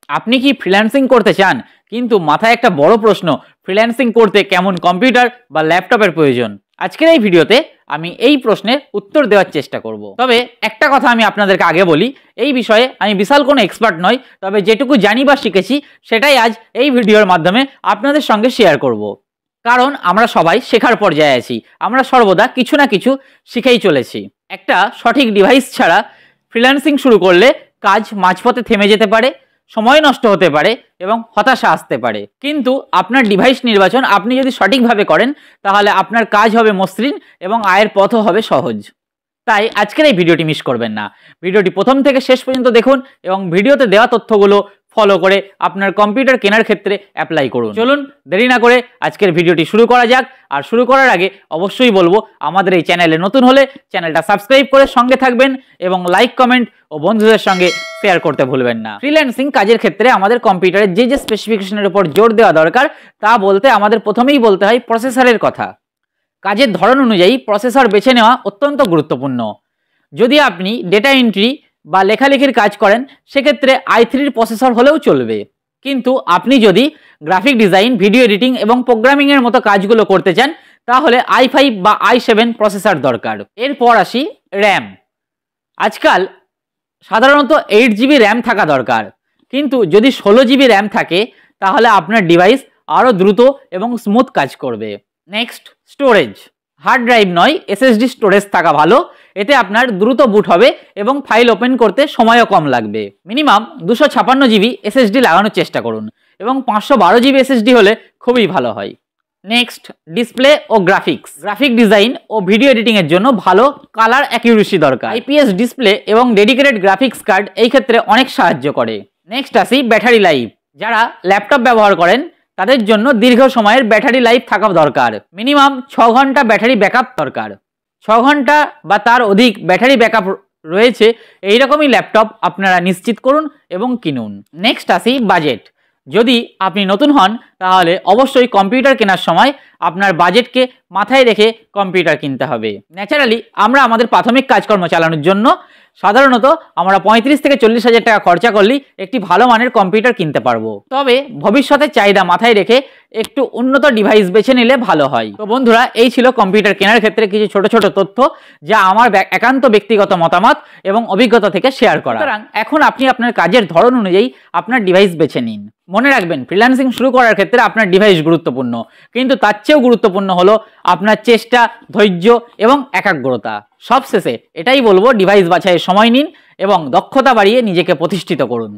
আপনি কি ফ্রিল্যান্সিং করতে চান কিন্তু মাথায় একটা বড় প্রশ্ন, ফ্রিল্যান্সিং করতে কেমন কম্পিউটার বা ল্যাপটপের প্রয়োজন? আজকের এই ভিডিওতে আমি এই প্রশ্নের উত্তর দেওয়ার চেষ্টা করব। তবে একটা কথা আমি আপনাদেরকে আগে বলি, এই বিষয়ে আমি বিশাল কোনো এক্সপার্ট নই, তবে যেটুকু জানি বা শিখেছি সেটাই আজ এই ভিডিওর মাধ্যমে আপনাদের সঙ্গে শেয়ার করব। কারণ আমরা সবাই শেখার পর্যায়ে আছি, আমরা সর্বদা কিছু না কিছু শিখেই চলেছি। একটা সঠিক ডিভাইস ছাড়া ফ্রিল্যান্সিং শুরু করলে কাজ মাঝপথে থেমে যেতে পারে, সময় নষ্ট হতে পারে এবং হতাশা আসতে পারে। কিন্তু আপনার ডিভাইস নির্বাচন আপনি যদি সঠিকভাবে করেন তাহলে আপনার কাজ হবে মসৃণ এবং আয়ের পথও হবে সহজ। তাই আজকের এই ভিডিওটি মিস করবেন না, ভিডিওটি প্রথম থেকে শেষ পর্যন্ত দেখুন এবং ভিডিওতে দেওয়া তথ্যগুলো ফলো করে আপনার কম্পিউটার কেনার ক্ষেত্রে অ্যাপ্লাই করুন। চলুন দেরি না করে আজকের ভিডিওটি শুরু করা যাক। আর শুরু করার আগে অবশ্যই বলবো, আমাদের এই চ্যানেলে নতুন হলে চ্যানেলটা সাবস্ক্রাইব করে সঙ্গে থাকবেন এবং লাইক, কমেন্ট ও বন্ধুদের সঙ্গে শেয়ার করতে ভুলবেন না। ফ্রিল্যান্সিং কাজের ক্ষেত্রে আমাদের কম্পিউটারের যে স্পেসিফিকেশনের উপর জোর দেওয়া দরকার তা বলতে আমাদের প্রথমেই বলতে হয় প্রসেসরের কথা। কাজের ধরন অনুযায়ী প্রসেসর বেছে নেওয়া অত্যন্ত গুরুত্বপূর্ণ। যদি আপনি ডেটা এন্ট্রি বা লেখালেখির কাজ করেন সেক্ষেত্রে i3 প্রসেসর হলেও চলবে। কিন্তু আপনি যদি গ্রাফিক ডিজাইন, ভিডিও এডিটিং এবং প্রোগ্রামিংয়ের মতো কাজগুলো করতে চান তাহলে i5 বা i7 প্রসেসর দরকার। এরপর আসি র্যাম। আজকাল সাধারণত 8GB র্যাম থাকা দরকার, কিন্তু যদি 16GB র্যাম থাকে তাহলে আপনার ডিভাইস আরও দ্রুত এবং স্মুথ কাজ করবে। Next, storage. হার্ড ড্রাইভ নয়, SSD স্টোরেজ থাকা ভালো। এতে আপনার দ্রুত বুট হবে এবং ফাইল ওপেন করতে সময়ও কম লাগবে। মিনিমাম 256GB SSD লাগানোর চেষ্টা করুন এবং 512GB SSD হলে খুবই ভালো হয়। নেক্সট, ডিসপ্লে ও গ্রাফিক্স। গ্রাফিক ডিজাইন ও ভিডিও এডিটিংয়ের জন্য ভালো কালার অ্যাকিউরেসি দরকার। IPS ডিসপ্লে এবং ডেডিকেটেড গ্রাফিক্স কার্ড এই ক্ষেত্রে অনেক সাহায্য করে। নেক্সট আসি ব্যাটারি লাইফ। যারা ল্যাপটপ ব্যবহার করেন তাদের জন্য দীর্ঘ সময়ের ব্যাটারি লাইফ থাকা দরকার। মিনিমাম 6 ঘন্টা ব্যাটারি ব্যাকআপ দরকার। 6 ঘন্টা বা তার অধিক ব্যাটারি ব্যাকআপ রয়েছে এইরকমই ল্যাপটপ আপনারা নিশ্চিত করুন এবং কিনুন। নেক্সট আসি বাজেট। যদি আপনি নতুন হন তাহলে অবশ্যই কম্পিউটার কেনার সময় আপনার বাজেটকে মাথায় রেখে কম্পিউটার কিনতে হবে। ন্যাচারালি আমরা আমাদের প্রাথমিক কাজকর্ম চালানোর জন্য সাধারণত আমরা 35 থেকে 40 হাজার টাকা খরচা করলেই একটি ভালো মানের কম্পিউটার কিনতে পারবো। তবে ভবিষ্যতের চাহিদা মাথায় রেখে একটু উন্নত ডিভাইস বেছে নিলে ভালো হয়। তো বন্ধুরা, এই ছিল কম্পিউটার কেনার ক্ষেত্রে কিছু ছোট ছোট তথ্য যা আমার একান্ত ব্যক্তিগত মতামত এবং অভিজ্ঞতা থেকে শেয়ার করা। সুতরাং এখন আপনি আপনার কাজের ধরন অনুযায়ী আপনার ডিভাইস বেছে নিন। মনে রাখবেন, ফ্রিল্যান্সিং শুরু করার ক্ষেত্রে আপনার ডিভাইস গুরুত্বপূর্ণ, কিন্তু তার চেয়েও গুরুত্বপূর্ণ হলো আপনার চেষ্টা, ধৈর্য এবং একাগ্রতা। সবশেষে এটাই বলবো, ডিভাইস বাছাইয়ের সময় নিন এবং দক্ষতা বাড়িয়ে নিজেকে প্রতিষ্ঠিত করুন।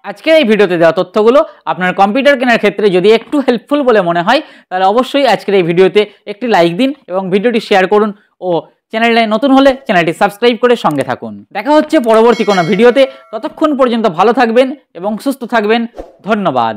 আজকের এই ভিডিওতে দেওয়া তথ্যগুলো আপনার কম্পিউটার কেনার ক্ষেত্রে যদি একটু হেল্পফুল বলে মনে হয় তাহলে অবশ্যই আজকের এই ভিডিওতে একটি লাইক দিন এবং ভিডিওটি শেয়ার করুন ও চ্যানেলে নতুন হলে চ্যানেলটি সাবস্ক্রাইব করে সঙ্গে থাকুন। দেখা হচ্ছে পরবর্তী কোনো ভিডিওতে। ততক্ষণ পর্যন্ত ভালো থাকবেন এবং সুস্থ থাকবেন। ধন্যবাদ।